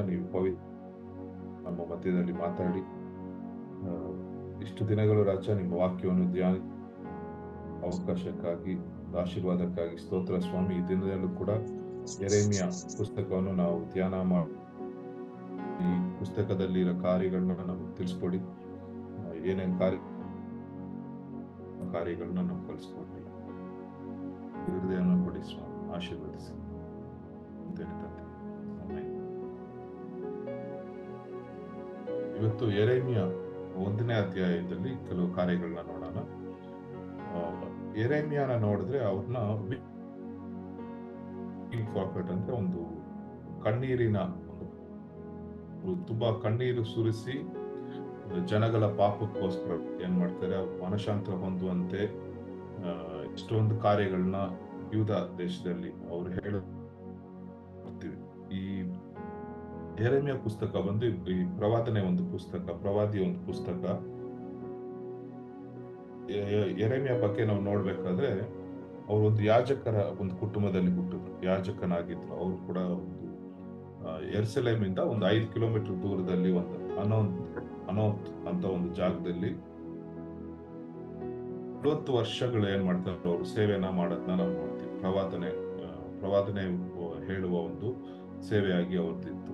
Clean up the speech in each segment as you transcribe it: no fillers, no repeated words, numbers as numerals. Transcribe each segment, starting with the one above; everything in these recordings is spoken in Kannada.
ನೀವು ನಮ್ಮ ಮಧ್ಯದಲ್ಲಿ ಮಾತಾಡಿ ಇಷ್ಟು ದಿನಗಳು ರಾಜ ನಿಮ್ಮ ವಾಕ್ಯವನ್ನು ಧ್ಯಾನ ಅವಕಾಶಕ್ಕಾಗಿ ಆಶೀರ್ವಾದಕ್ಕಾಗಿ ಸ್ತೋತ್ರ ಸ್ವಾಮಿ. ಈ ದಿನದಲ್ಲೂ ಕೂಡ ಯೆರೆಮೀಯ ಪುಸ್ತಕವನ್ನು ನಾವು ಧ್ಯಾನ ಮಾಡಿ ಈ ಪುಸ್ತಕದಲ್ಲಿರೋ ಕಾರ್ಯಗಳನ್ನ ನಮಗೆ ತಿಳಿಸ್ಕೊಡಿ. ಏನೇನು ಕಾರ್ಯಗಳನ್ನ ನಾವು ಕಲಿಸ್ಕೊಡ್ಲಿಲ್ಲ, ಹೃದಯವನ್ನು ಕೊಡಿ ಸ್ವಾಮಿ, ಆಶೀರ್ವದಿಸಿ. ಇವತ್ತು ಯೆರೆಮೀಯ 1ನೇ ಅಧ್ಯಾಯದಲ್ಲಿ ಕೆಲವು ಕಾರ್ಯಗಳನ್ನ ನೋಡೋಣ. ಯೆರೆಮೀಯನ ನೋಡಿದ್ರೆ ಅವ್ರನ್ನ ಪ್ರಾಫಿಟ್ ಅಂದ್ರೆ ಒಂದು ಕಣ್ಣೀರಿನ ತುಂಬಾ ಕಣ್ಣೀರು ಸುರಿಸಿ ಜನಗಳ ಪಾಪಕ್ಕೋಸ್ಕರ ಏನ್ ಮಾಡ್ತಾರೆ, ಮನಶಾಂತರ ಹೊಂದುವಂತೆ ಎಷ್ಟೊಂದು ಕಾರ್ಯಗಳನ್ನ ಯೂದ ದೇಶದಲ್ಲಿ ಅವ್ರು ಹೇಳ್ತೀವಿ. ಈ ಯೆರೆಮೀಯ ಪುಸ್ತಕ ಬಂದು ಈ ಪ್ರವಾದಿಯ ಒಂದು ಪುಸ್ತಕ. ಯೆರೆಮೀಯ ಬಗ್ಗೆ ನಾವು ನೋಡ್ಬೇಕಾದ್ರೆ ಅವರು ಒಂದು ಯಾಜಕರ ಒಂದು ಕುಟುಂಬದಲ್ಲಿ ಹುಟ್ಟಿದ್ರು, ಯಾಜಕನಾಗಿದ್ರು. ಅವರು ಕೂಡ ಒಂದು ಯೆರೂಸಲೇಮಿಂದ ಒಂದು 5 ಕಿಲೋಮೀಟರ್ ದೂರದಲ್ಲಿ ಒಂದು ಅನೋತ್ ಅಂತ ಒಂದು ಜಾಗದಲ್ಲಿ 40 ವರ್ಷಗಳು ಏನ್ ಮಾಡ್ತಾರೆ, ಅವರು ಸೇವೆನ ಮಾಡೋದನ್ನ ನಾವು ನೋಡ್ತೀವಿ. ಪ್ರವಾದನೆ ಹೇಳುವ ಒಂದು ಸೇವೆಯಾಗಿ ಅವ್ರದ್ದಿತ್ತು.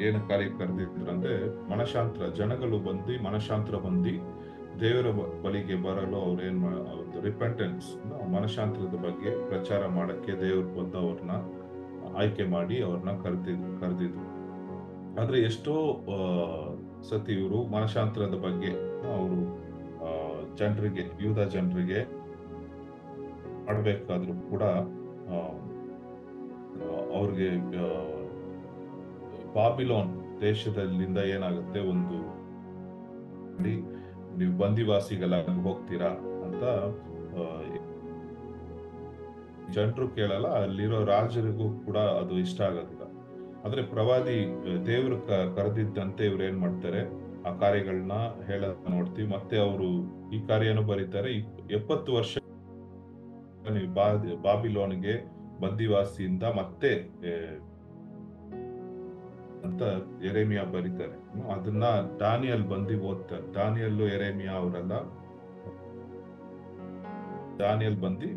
ಏನು ಕಾರ್ಯ ಕರೆದಿದ್ರು ಅಂದ್ರೆ ಜನಗಳು ಬಂದು ಮನಶಾಂತರ ಹೊಂದಿ ದೇವರ ಬಳಿಗೆ ಬರಲು ಅವ್ರು ರಿಪೆಂಟೆನ್ಸ್, ಮನಶಾಂತರದ ಬಗ್ಗೆ ಪ್ರಚಾರ ಮಾಡಕ್ಕೆ ದೇವರು ಬಂದು ಅವ್ರನ್ನ ಆಯ್ಕೆ ಮಾಡಿ ಅವ್ರನ್ನ ಕರೆದಿದ್ರು. ಆದ್ರೆ ಎಷ್ಟೋ ಸತಿ ಇವರು ಮನಶಾಂತರದ ಬಗ್ಗೆ ಅವರು ಯೂದ ಜನರಿಗೆ ಮಾಡ್ಬೇಕಾದ್ರೂ ಕೂಡ ಅವ್ರಿಗೆ ಬಾಬಿಲೋನ್ ದೇಶದಲ್ಲಿಂದ ಏನಾಗುತ್ತೆ, ಒಂದು ನೀವು ಬಂದಿವಾಸಿಗಳಾಗಿ ಹೋಗ್ತೀರಾ ಅಂತ ಜನರು ಕೇಳಲ್ಲ, ಅಲ್ಲಿರೋ ರಾಜರಿಗೂ ಕೂಡ ಅದು ಇಷ್ಟ ಆಗೋದಿಲ್ಲ. ಆದ್ರೆ ಪ್ರವಾದಿ ದೇವರು ಕರೆದಿದ್ದಂತೆ ಇವ್ರು ಏನ್ ಮಾಡ್ತಾರೆ, ಆ ಕಾರ್ಯಗಳನ್ನ ಹೇಳೋದ್ ನೋಡ್ತೀವಿ. ಮತ್ತೆ ಅವರು ಈ ಕಾರ್ಯನೂ ಬರೀತಾರೆ. 70 ವರ್ಷ ಬಾಬಿಲೋನ್ಗೆ ಬಂದಿವಾಸಿಯಿಂದ ಮತ್ತೆ ಅಂತ ಯೆರೆಮೀಯ ಬರೀತಾರೆ. ಅದನ್ನ ದಾನಿಯಲ್ ಬಂದು ಓದ್ತಾರೆ. ದಾನಿಯಲ್ ಬಂದು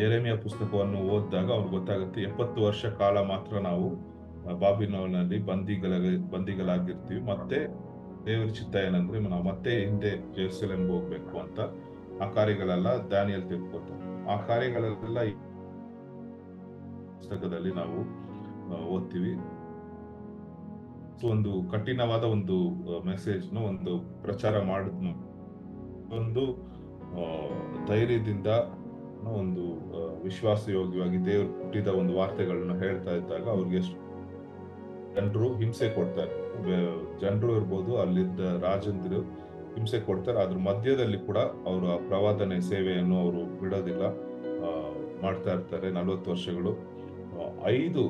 ಯೆರೆಮೀಯ ಪುಸ್ತಕವನ್ನು ಓದಿದಾಗ ಅವ್ರಿಗೆ ಗೊತ್ತಾಗುತ್ತೆ, 70 ವರ್ಷ ಕಾಲ ಮಾತ್ರ ನಾವು ಬಾಬಿಲೋನಲ್ಲಿ ಬಂದಿಗಳಾಗಿರ್ತೀವಿ. ಮತ್ತೆ ದೇವರ ಚಿತ್ತ ಏನಂದ್ರೆ ನಾವು ಮತ್ತೆ ಹಿಂದೆ ಜೆರುಸಲೇಮ್ಗೆ ಹೋಗ್ಬೇಕು ಅಂತ ಆ ಕಾರ್ಯಗಳೆಲ್ಲ ದಾನಿಯಲ್ ತಿಳ್ಕೊತಾರೆ. ಆ ಕಾರ್ಯಗಳೆಲ್ಲ ಈ ಪುಸ್ತಕದಲ್ಲಿ ನಾವು ಓದ್ತೀವಿ. ಒಂದು ಕಠಿಣವಾದ ಒಂದು ಮೆಸೇಜ್ ಒಂದು ಪ್ರಚಾರ ಮಾಡಿದ್ನು, ಒಂದು ಧೈರ್ಯದಿಂದ ಒಂದು ವಿಶ್ವಾಸಯೋಗ್ಯವಾಗಿ ದೇವರು ಹುಟ್ಟಿದ ಒಂದು ವಾರ್ತೆಗಳನ್ನ ಹೇಳ್ತಾ ಇದ್ದಾಗ ಅವ್ರಿಗೆ ಜನರು ಹಿಂಸೆ ಕೊಡ್ತಾರೆ. ಜನರು ಇರ್ಬೋದು, ಅಲ್ಲಿದ್ದ ರಾಜಂದ್ರು ಹಿಂಸೆ ಕೊಡ್ತಾರೆ. ಅದ್ರ ಮಧ್ಯದಲ್ಲಿ ಕೂಡ ಅವರು ಆ ಪ್ರವಾದನೆ ಸೇವೆಯನ್ನು ಅವರು ಬಿಡೋದಿಲ್ಲ, ಮಾಡ್ತಾ ಇರ್ತಾರೆ 40 ವರ್ಷಗಳು. 5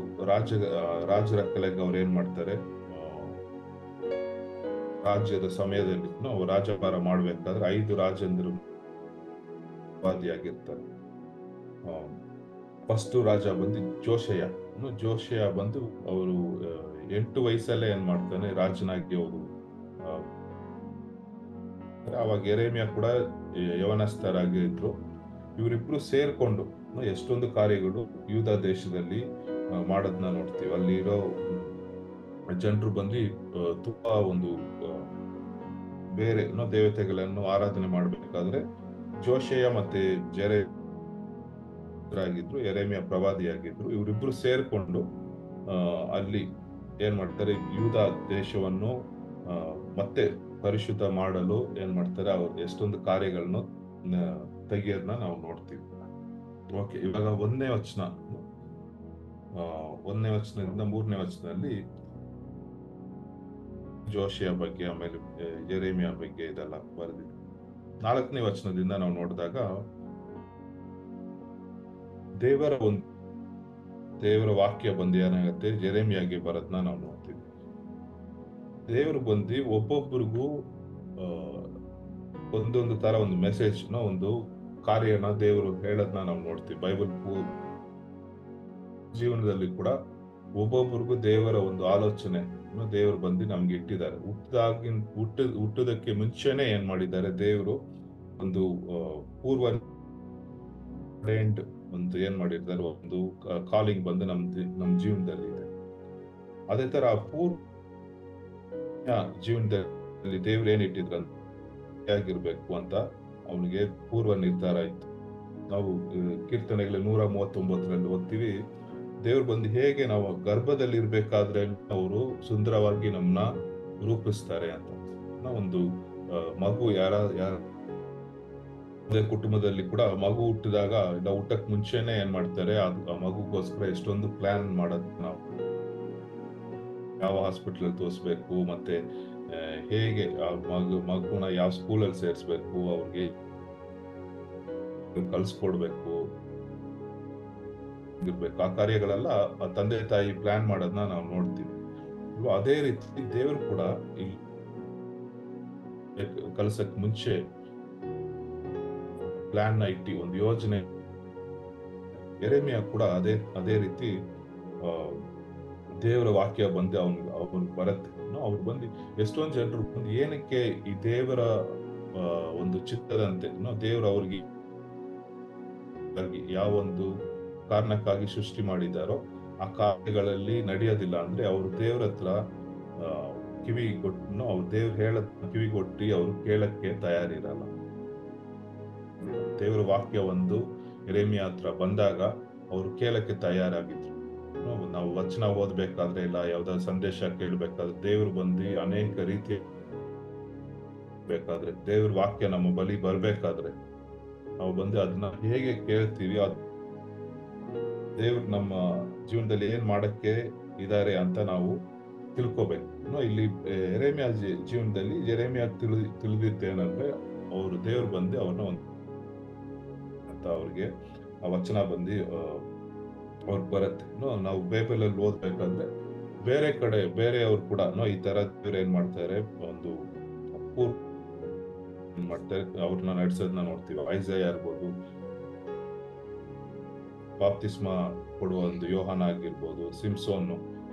ರಾಜರ ಕೆಳಗೆ ಅವ್ರು ಏನ್ ಮಾಡ್ತಾರೆ, ರಾಜ್ಯದ ಸಮಯದಲ್ಲಿ ರಾಜಭಾರ ಮಾಡ್ಬೇಕಾದ್ರೆ 5 ರಾಜಂದ್ರು ವಾದಿಯಾಗಿರ್ತಾರೆ. ಫಸ್ಟ್ ರಾಜ ಬಂದು ಜೋಶಯ ಬಂದು ಅವರು 8 ವಯಸ್ಸಲ್ಲೇ ಏನ್ ಮಾಡ್ತಾನೆ, ರಾಜನಾಗಿ ಅವರು ಅವಾಗ ಯೆರೆಮೀಯ ಕೂಡ ಯವನಸ್ಥರಾಗಿ ಇದ್ರು. ಇವರಿಬ್ರು ಸೇರ್ಕೊಂಡು ಎಷ್ಟೊಂದು ಕಾರ್ಯಗಳು ಯೂದ ದೇಶದಲ್ಲಿ ಮಾಡೋದನ್ನ ನೋಡ್ತೀವಿ. ಅಲ್ಲಿರೋ ಜನರು ಬಂದು ತುಂಬಾ ಒಂದು ಬೇರೆ ದೇವತೆಗಳನ್ನು ಆರಾಧನೆ ಮಾಡ್ಬೇಕಾದ್ರೆ ಜೋಶಯ ಮತ್ತೆ ಯೆರೆಮೀಯ ಪ್ರವಾದಿಯಾಗಿದ್ರು. ಇವರಿಬ್ರು ಸೇರ್ಕೊಂಡು ಅಲ್ಲಿ ಏನ್ ಮಾಡ್ತಾರೆ, ಯೂದ ದೇಶವನ್ನು ಮತ್ತೆ ಪರಿಶುದ್ಧ ಮಾಡಲು ಏನ್ ಮಾಡ್ತಾರೆ, ಅವ್ರು ಎಷ್ಟೊಂದು ಕಾರ್ಯಗಳನ್ನು ತೆಗಿಯೋದನ್ನ ನಾವು ನೋಡ್ತೀವಿ. ಓಕೆ, ಇವಾಗ 1ನೇ ವಚನದಿಂದ 3ನೇ ವಚನದಲ್ಲಿ ಜೋಶಿಯ ಬಗ್ಗೆ, ಆಮೇಲೆ ಯೆರೆಮೀಯ ಬಗ್ಗೆ ಇದೆಲ್ಲ ಬರೆದಿದೆ. 4ನೇ ವಚನದಿಂದ ನಾವು ನೋಡಿದಾಗ ದೇವರ ವಾಕ್ಯ ಬಂದು ಏನಾಗುತ್ತೆ, ಯೆರೆಮೀಯಗೆ ಬರೋದನ್ನ ನಾವು ನೋಡ್ತೀವಿ. ದೇವರು ಬಂದು ಒಬ್ಬೊಬ್ಬರಿಗೂ ಒಂದೊಂದು ತರ ಒಂದು ಮೆಸೇಜ್ನ, ಒಂದು ಕಾರ್ಯನ ದೇವರು ಹೇಳೋದನ್ನ ನಾವು ನೋಡ್ತೀವಿ. ಬೈಬಲ್ ಜೀವನದಲ್ಲಿ ಕೂಡ ಒಬ್ಬೊಬ್ಬರಿಗೂ ದೇವರ ಒಂದು ಆಲೋಚನೆ ದೇವರು ಬಂದು ನಮ್ಗೆ ಇಟ್ಟಿದ್ದಾರೆ. ಹುಟ್ಟೋದಕ್ಕೆ ಮುಂಚೆನೆ ಏನ್ ಮಾಡಿದ್ದಾರೆ, ದೇವರು ಒಂದು ಪೂರ್ವ ಒಂದು ಏನ್ ಮಾಡಿರ್ತಾರೆ, ಒಂದು ಕಾಲಿಂಗ್ ಬಂದು ನಮ್ ಜೀವನದಲ್ಲಿ ಇದೆ. ಅದೇ ತರ ಪೂರ್ವ ಜೀವನದಲ್ಲಿ ದೇವ್ರು ಏನ್ ಇಟ್ಟಿದ್ರ ಆಗಿರ್ಬೇಕು ಅಂತ ಅವನಿಗೆ ಪೂರ್ವ ನಿರ್ಧಾರ ಇತ್ತು. ನಾವು ಕೀರ್ತನೆಗಳ 139 ಓದ್ತೀವಿ, ದೇವ್ರು ಬಂದು ಹೇಗೆ ನಾವು ಗರ್ಭದಲ್ಲಿ ಇರ್ಬೇಕಾದ್ರೆ ಅವರು ಸುಂದರವಾಗಿ ನಮ್ಮನ್ನ ರೂಪಿಸ್ತಾರೆ ಅಂತ. ಒಂದು ಮಗು ಯಾರ ಕುಟುಂಬದಲ್ಲಿ ಕೂಡ ಮಗು ಹುಟ್ಟಿದಾಗ ಇಲ್ಲ ಹುಟ್ಟಕ್ ಮುಂಚೆನೆ ಏನ್ ಮಾಡ್ತಾರೆ, ಆ ಮಗುಗೋಸ್ಕರ ಎಷ್ಟೊಂದು ಪ್ಲಾನ್ ಮಾಡೋದು. ನಾವು ಯಾವ ಹಾಸ್ಪಿಟಲ್ ತೋರಿಸ್ಬೇಕು, ಮತ್ತೆ ಹೇಗೆ ಆ ಮಗುನ ಯಾವ ಸ್ಕೂಲಲ್ಲಿ ಸೇರಿಸ್ಬೇಕು, ಅವ್ರಿಗೆ ಕಲ್ಸ್ಕೊಡ್ಬೇಕು ಇರ್ಬೇಕು, ಆ ಕಾರ್ಯಗಳೆಲ್ಲ ಆ ತಂದೆ ತಾಯಿ ಪ್ಲಾನ್ ಮಾಡೋದನ್ನ ನಾವು ನೋಡ್ತೀವಿ. ಅದೇ ರೀತಿ ದೇವರು ಕೂಡ ಇಲ್ಲಿ ಕಲ್ಸಕ್ ಮುಂಚೆ ಪ್ಲಾನ್ ನ ಇಟ್ಟಿ ಒಂದು ಯೋಜನೆ. ಯೆರೆಮೀಯ ಕೂಡ ಅದೇ ರೀತಿ ದೇವರ ವಾಕ್ಯ ಬಂದು ಅವನ್ ಬರುತ್ತೆ. ಅವ್ರು ಬಂದು ಎಷ್ಟೊಂದು ಜನರು ಬಂದು ಏನಕ್ಕೆ ಈ ದೇವರ ಒಂದು ಚಿತ್ತದಂತೆ ದೇವರು ಅವ್ರಿಗೆ ಯಾವ ಒಂದು ಕಾರಣಕ್ಕಾಗಿ ಸೃಷ್ಟಿ ಮಾಡಿದಾರೋ ಆ ಕಾರ್ಯಗಳಲ್ಲಿ ನಡೆಯೋದಿಲ್ಲ ಅಂದ್ರೆ ಅವ್ರು ದೇವ್ರ ಹತ್ರ ಕಿವಿ ಕೊಟ್ಟು ಅವ್ರು ದೇವ್ರು ಹೇಳದ್ ಕಿವಿಗೊಟ್ಟಿ ಅವ್ರು ಕೇಳಕ್ಕೆ ತಯಾರಿರಲ್ಲ. ದೇವರ ವಾಕ್ಯ ಒಂದು ಯೆರೆಮೀಯ ಹತ್ರ ಬಂದಾಗ ಅವ್ರು ಕೇಳಕ್ಕೆ ತಯಾರಾಗಿದ್ರು. ನಾವು ವಚನ ಓದ್ಬೇಕಾದ್ರೆ ಇಲ್ಲ ಯಾವ್ದಾದ್ರು ಸಂದೇಶ ಕೇಳ್ಬೇಕಾದ್ರೆ ದೇವ್ರು ಬಂದು ಅನೇಕ ರೀತಿಯ ಬೇಕಾದ್ರೆ ದೇವ್ರ ವಾಕ್ಯ ನಮ್ಮ ಬಳಿ ಬರ್ಬೇಕಾದ್ರೆ ನಾವು ಬಂದು ಅದನ್ನ ಹೇಗೆ ಕೇಳ್ತೀವಿ, ದೇವ್ರು ನಮ್ಮ ಜೀವನದಲ್ಲಿ ಏನ್ ಮಾಡಕ್ಕೆ ಇದಾರೆ ಅಂತ ನಾವು ತಿಳ್ಕೊಬೇಕು. ಇಲ್ಲಿ ಯೆರೆಮೀಯ ಜೀವನದಲ್ಲಿ ಯೆರೆಮೀಯ ತಿಳಿದಿದ್ದೇನಂದ್ರೆ ಅವರು ದೇವ್ರು ಬಂದು ಅವ್ರನ್ನ ಅಂತ ಅವ್ರಿಗೆ ಆ ವಚನ ಬಂದು ಅವ್ರಿಗೆ ಬರುತ್ತೆ. ನಾವು ಬೈಬಲ್ ಅಲ್ಲಿ ಓದ್ಬೇಕಾದ್ರೆ ಬೇರೆ ಕಡೆ ಬೇರೆಯವ್ರು ಕೂಡ ಈ ತರ ದೇವ್ರು ಏನ್ ಮಾಡ್ತಾರೆ, ಒಂದು ಮಾಡ್ತಾರೆ, ಅವ್ರನ್ನ ನಡೆಸೋದನ್ನ ನೋಡ್ತೀವಿ. ಐಸಯ ಇರ್ಬೋದು, ಬಾಪ್ತಿಸ್ಮ ಕೊಡುವ ಒಂದು ಯೋಹಾನ ಆಗಿರ್ಬೋದು, ಸಿಮ್ಸೋನ್,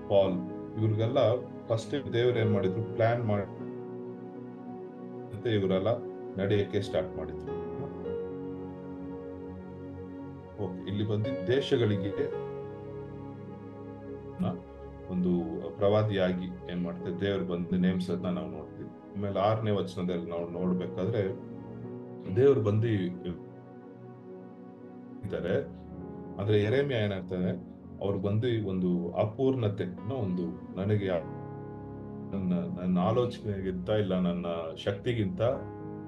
ಪಾಲ್, ಇವ್ರಿಗೆಲ್ಲ ಫಸ್ಟ್ ದೇವ್ರು ಏನ್ ಮಾಡಿದ್ರು, ಪ್ಲಾನ್ ಮಾಡಿ ಇವರೆಲ್ಲ ನಡೆಯಕ್ಕೆ ಸ್ಟಾರ್ಟ್ ಮಾಡಿದ್ರು. ಇಲ್ಲಿ ಬಂದು ದೇಶಗಳಿಗೆ ಒಂದು ಪ್ರವಾದಿಯಾಗಿ ಏನ್ ಮಾಡ್ತಾರೆ, ದೇವ್ರು ಬಂದು ನೇಮಿಸೋದನ್ನ ನಾವು ನೋಡ್ತೀವಿ. ಆಮೇಲೆ 6ನೇ ವಚನದಲ್ಲಿ ನಾವು ನೋಡ್ಬೇಕಾದ್ರೆ ದೇವ್ರು ಬಂದು ಇದ್ದಾರೆ. ಆದ್ರೆ ಯೆರೆಮೀಯ ಏನಾಗ್ತದೆ, ಅವ್ರು ಬಂದು ಒಂದು ಅಪೂರ್ಣತೆ, ಒಂದು ನನಗೆ ನನ್ನ ಆಲೋಚನೆಗಿಂತ ಇಲ್ಲ ನನ್ನ ಶಕ್ತಿಗಿಂತ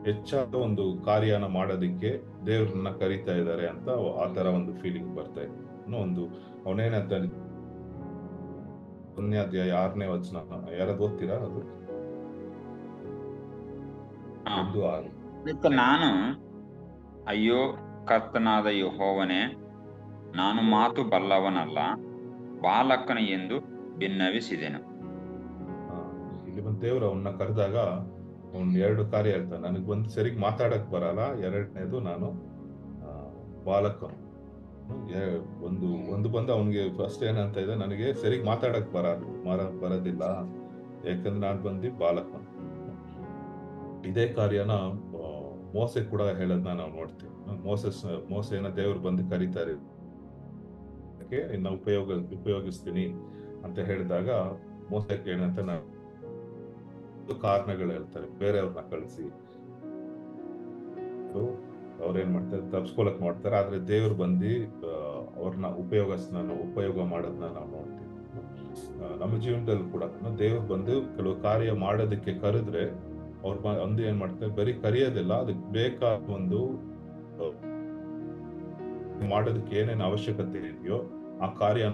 ಹೆಚ್ಚಾದ ಒಂದು ಕಾರ್ಯನ ಮಾಡೋದಿಕ್ಕೆ ದೇವ್ರನ್ನ ಕರೀತಾ ಇದ್ದಾರೆ ಅಂತ ಆ ತರ ಒಂದು ಫೀಲಿಂಗ್ ಬರ್ತಾ ಇದೆ. ಒಂದು ಅವನೇನಂತ 1ನೇ ಅಧ್ಯಾಯ 6ನೇ ವಚನ ಯಾರಾದ್ರು ಓದ್ತೀರಾ? ಅದು ನಾನು, ಅಯ್ಯೋ ಕರ್ತನಾದ ಯೆಹೋವನೇ, ನಾನು ಮಾತು ಬಲ್ಲವನಲ್ಲ, ಬಾಲಕನ ಎಂದು ಭಿನ್ನವಿಸಿದೆನು. ಇಲ್ಲಿ ಬಂದು ದೇವ್ರು ಅವನ್ನ ಕರೆದಾಗ ಅವ್ನ್ 2 ಕಾರ್ಯ ಹೇಳ್ತಾನೆ. ನನಗ್ ಬಂದು ಸರಿಗ್ ಮಾತಾಡಕ್ ಬರಲ್ಲ, 2ನೇದು ನಾನು ಬಾಲಕ. ಒಂದು ಬಂದು ಅವನಿಗೆ ಫಸ್ಟ್ ಏನಂತ ಇದೆ, ನನಗೆ ಸರಿಗ್ ಮಾತಾಡಕ್ ಬರೋದಿಲ್ಲ, ಯಾಕಂದ್ರೆ ನಾನು ಬಂದು ಬಾಲಕ. ಇದೇ ಕಾರ್ಯನ ಮೋಸೆ ಕೂಡ ಹೇಳೋದನ್ನ ನಾವು ನೋಡ್ತೀವಿ. ಮೋಸೆನ ದೇವ್ರು ಬಂದು ಕರೀತಾರೆ, ಇನ್ನ ಉಪಯೋಗಿಸ್ತೀನಿ ಅಂತ ಹೇಳಿದಾಗ ಮೋಸಕ್ಕೆ ಏನಂತ ಕಾರಣಗಳು ಹೇಳ್ತಾರೆ, ಬೇರೆಯವ್ರನ್ನ ಕಳಿಸಿ ಅವ್ರೇನ್ ಮಾಡ್ತಾರೆ, ತಪ್ಸ್ಕೊಳಕ್ ಮಾಡ್ತಾರೆ. ಆದ್ರೆ ದೇವ್ರು ಬಂದು ಅವ್ರನ್ನ ಉಪಯೋಗ ಮಾಡೋದನ್ನ ನಾವು ನೋಡ್ತೀವಿ. ನಮ್ಮ ಜೀವನದಲ್ಲಿ ಕೂಡ ದೇವ್ರು ಬಂದು ಕೆಲವು ಕಾರ್ಯ ಮಾಡೋದಕ್ಕೆ ಕರೆದ್ರೆ ಅವ್ರ ಒಂದು ಏನ್ ಮಾಡ್ತಾರೆ, ಬರೀ ಕರೆಯೋದಿಲ್ಲ, ಅದಕ್ಕೆ ಬೇಕಾದ ಒಂದು ಮಾಡೋದಕ್ಕೆ ಏನೇನು ಅವಶ್ಯಕತೆ ಇದೆಯೋ ಆ ಕಾರ್ಯ.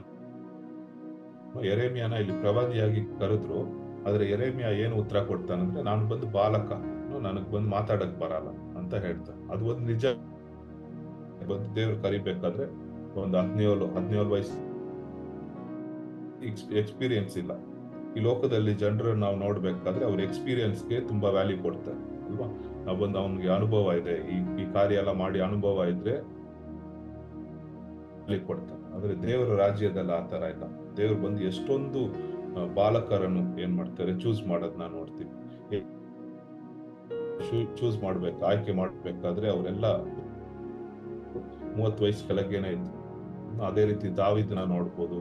ಯೆರೆಮೀಯನ ಇಲ್ಲಿ ಪ್ರವಾದಿಯಾಗಿ ಕರೆದ್ರು, ಆದ್ರೆ ಯೆರೆಮೀಯ ಏನು ಉತ್ತರ ಕೊಡ್ತಾನಂದ್ರೆ, ನಾನು ಬಂದು ಬಾಲಕ, ನನಗ್ ಬಂದು ಮಾತಾಡಕ್ ಬರಲ್ಲ ಅಂತ ಹೇಳ್ತಾನೆ. ಅದು ಒಂದು ನಿಜ. ಬಂದು ದೇವ್ರು ಕರಿಬೇಕಾದ್ರೆ ಒಂದು 17 ವಯಸ್ಸು ಎಕ್ಸ್ಪೀರಿಯನ್ಸ್ ಇಲ್ಲ. ಈ ಲೋಕದಲ್ಲಿ ಜನರನ್ನ ನಾವು ನೋಡ್ಬೇಕಾದ್ರೆ ಅವ್ರ ಎಕ್ಸ್ಪೀರಿಯನ್ಸ್ಗೆ ತುಂಬಾ ವ್ಯಾಲ್ಯೂ ಕೊಡ್ತಾರೆ ಅಲ್ವಾ. ನಾವು ಬಂದು ಅವ್ನಿಗೆ ಅನುಭವ ಇದೆ, ಈ ಕಾರ್ಯ ಎಲ್ಲ ಮಾಡಿ ಅನುಭವ ಇದ್ರೆ ಕೊಡ್ತಾರೆ. ಆದ್ರೆ ದೇವರ ರಾಜ್ಯದಲ್ಲಿ ಆ ತರ ಇಲ್ಲ. ದೇವ್ರು ಬಂದು ಎಷ್ಟೊಂದು ಬಾಲಕರನ್ನು ಏನ್ ಮಾಡ್ತಾರೆ ಚೂಸ್ ಮಾಡೋದನ್ನ ನೋಡ್ತೀವಿ. ಚೂಸ್ ಮಾಡ್ಬೇಕು, ಆಯ್ಕೆ ಮಾಡ್ಬೇಕಾದ್ರೆ ಅವರೆಲ್ಲ 30 ವಯಸ್ಸು ಕೆಳಗೇನೆ ಇತ್ತು. ಅದೇ ರೀತಿ ದಾವಿದನ ನೋಡ್ಬೋದು,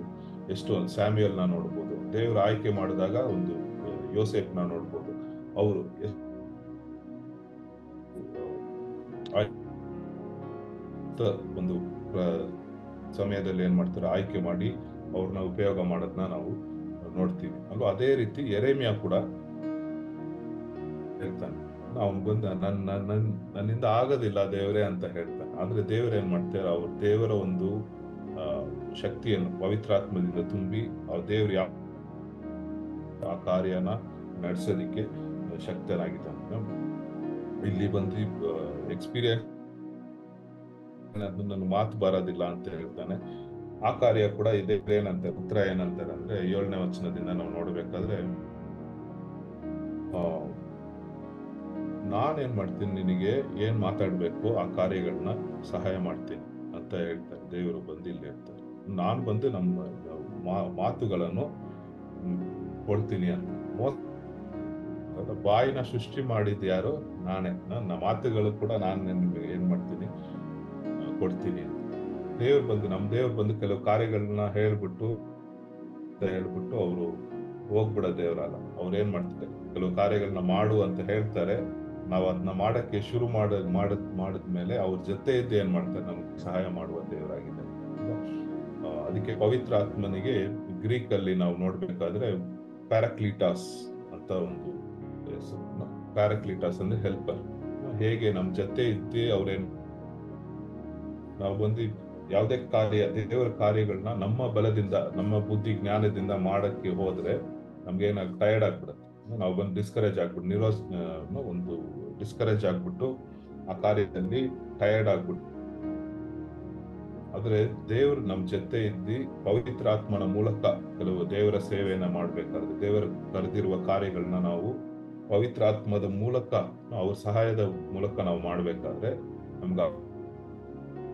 ಎಷ್ಟೊಂದು ಸ್ಯಾಮ್ಯುಯಲ್ನ ನೋಡ್ಬೋದು. ದೇವ್ರು ಆಯ್ಕೆ ಮಾಡಿದಾಗ ಒಂದು ಯೋಸೇಫ್ನ ನೋಡ್ಬೋದು. ಅವರು ಒಂದು ಸಮಯದಲ್ಲಿ ಏನ್ ಮಾಡ್ತಾರೆ, ಆಯ್ಕೆ ಮಾಡಿ ಅವ್ರನ್ನ ಉಪಯೋಗ ಮಾಡೋದನ್ನ ನಾವು ನೋಡ್ತೀವಿ ಅಲ್ವಾ. ಅದೇ ರೀತಿ ಯೆರೆಮೀಯ ಕೂಡ ಹೇಳ್ತಾನೆ, ಅವನು ಬಂದ ನನ್ನಿಂದ ಆಗೋದಿಲ್ಲ ದೇವರೇ ಅಂತ ಹೇಳ್ತಾನೆ. ಆದ್ರೆ ದೇವ್ರ ಏನ್ ಮಾಡ್ತಾರೆ, ಅವ್ರ ದೇವರ ಒಂದು ಶಕ್ತಿಯನ್ನು ಪವಿತ್ರಾತ್ಮದಿಂದ ತುಂಬಿ ಆ ದೇವ್ರು ಆ ಕಾರ್ಯನ ನಡೆಸೋದಿಕ್ಕೆ ಶಕ್ತನಾಗಿದ್ದಾನೆ. ಇಲ್ಲಿ ಬಂದು ಎಕ್ಸ್ಪೀರಿಯನ್ಸ್ ನನ್ನ ಮಾತು ಬರೋದಿಲ್ಲ ಅಂತ ಹೇಳ್ತಾನೆ. ಆ ಕಾರ್ಯ ಕೂಡ ಇದೆ. ಏನಂತಾರೆ, ಉತ್ತರ ಏನಂತಾರೆ ಅಂದ್ರೆ 7ನೇ ವಚನದಿಂದ ನಾವು ನೋಡ್ಬೇಕಾದ್ರೆ, ನಾನೇನ್ ಮಾಡ್ತೀನಿ, ನಿನಗೆ ಏನ್ ಮಾತಾಡ್ಬೇಕು ಆ ಕಾರ್ಯಗಳನ್ನ ಸಹಾಯ ಮಾಡ್ತೀನಿ ಅಂತ ಹೇಳ್ತಾರೆ. ದೇವರು ಬಂದು ಇಲ್ಲಿ ಹೇಳ್ತಾರೆ, ನಾನ್ ಬಂದು ನಮ್ಮ ಮಾತುಗಳನ್ನು ಕೊಡ್ತೀನಿ ಅಂತ. ಬಾಯಿನ ಸೃಷ್ಟಿ ಮಾಡಿದ್ ಯಾರು? ನಾನೇ. ನನ್ನ ಮಾತುಗಳು ಕೂಡ ನಾನು ನಿಮ್ಗೆ ಏನ್ ಮಾಡ್ತೀನಿ, ಕೊಡ್ತೀನಿ ಅಂತ. ನಮ್ಮ ದೇವ್ರು ಬಂದು ಕೆಲವು ಕಾರ್ಯಗಳನ್ನ ಹೇಳ್ಬಿಟ್ಟು ಅವರು ಹೋಗ್ಬಿಡೋ ದೇವ್ರಲ್ಲ. ಅವ್ರು ಏನ್ ಮಾಡ್ತಾರೆ, ಕೆಲವು ಕಾರ್ಯಗಳನ್ನ ಮಾಡು ಅಂತ ಹೇಳ್ತಾರೆ. ನಾವು ಅದನ್ನ ಮಾಡಕ್ಕೆ ಶುರು ಮಾಡಿದ್ಮೇಲೆ ಅವ್ರ ಜೊತೆ ಇದ್ದು ಏನ್ ಮಾಡ್ತಾರೆ, ನಮ್ಗೆ ಸಹಾಯ ಮಾಡುವ ದೇವರಾಗಿದೆ. ಅದಕ್ಕೆ ಪವಿತ್ರ ಆತ್ಮನಿಗೆ ಗ್ರೀಕ್ ಅಲ್ಲಿ ನಾವು ನೋಡ್ಬೇಕಾದ್ರೆ ಪ್ಯಾರಾಕ್ಲಿಟಾಸ್ ಅಂತ ಒಂದು ಹೆಸರು. ಪ್ಯಾರಾಕ್ಲಿಟಾಸ್ ಅಂದ್ರೆ ಹೆಲ್ಪರ್. ಹೇಗೆ ನಮ್ ಜೊತೆ ಇದ್ದು ಅವ್ರೇನ್, ನಾವು ಬಂದು ಯಾವುದೇ ಕಾರ್ಯ, ದೇವರ ಕಾರ್ಯಗಳನ್ನ ನಮ್ಮ ಬಲದಿಂದ, ನಮ್ಮ ಬುದ್ಧಿ ಜ್ಞಾನದಿಂದ ಮಾಡಕ್ಕೆ ಹೋದ್ರೆ ನಮ್ಗೆ ಟಯರ್ಡ್ ಆಗ್ಬಿಡುತ್ತೆ. ನಾವು ಬಂದು ಡಿಸ್ಕರೇಜ್ ಆಗ್ಬಿಟ್ಟು ಡಿಸ್ಕರೇಜ್ ಆಗ್ಬಿಟ್ಟು ಆ ಕಾರ್ಯದಲ್ಲಿ ಟಯರ್ಡ್ ಆಗ್ಬಿಟ್ಟು. ಆದ್ರೆ ದೇವ್ರು ನಮ್ ಜೊತೆ ಇದ್ದು ಪವಿತ್ರಾತ್ಮನ ಮೂಲಕ ಕೆಲವು ದೇವರ ಸೇವೆಯನ್ನ ಮಾಡ್ಬೇಕಾದ್ರೆ, ದೇವರ ಕರೆದಿರುವ ಕಾರ್ಯಗಳನ್ನ ನಾವು ಪವಿತ್ರಾತ್ಮದ ಮೂಲಕ, ಅವ್ರ ಸಹಾಯದ ಮೂಲಕ ನಾವು ಮಾಡ್ಬೇಕಾದ್ರೆ ನಮ್ಗ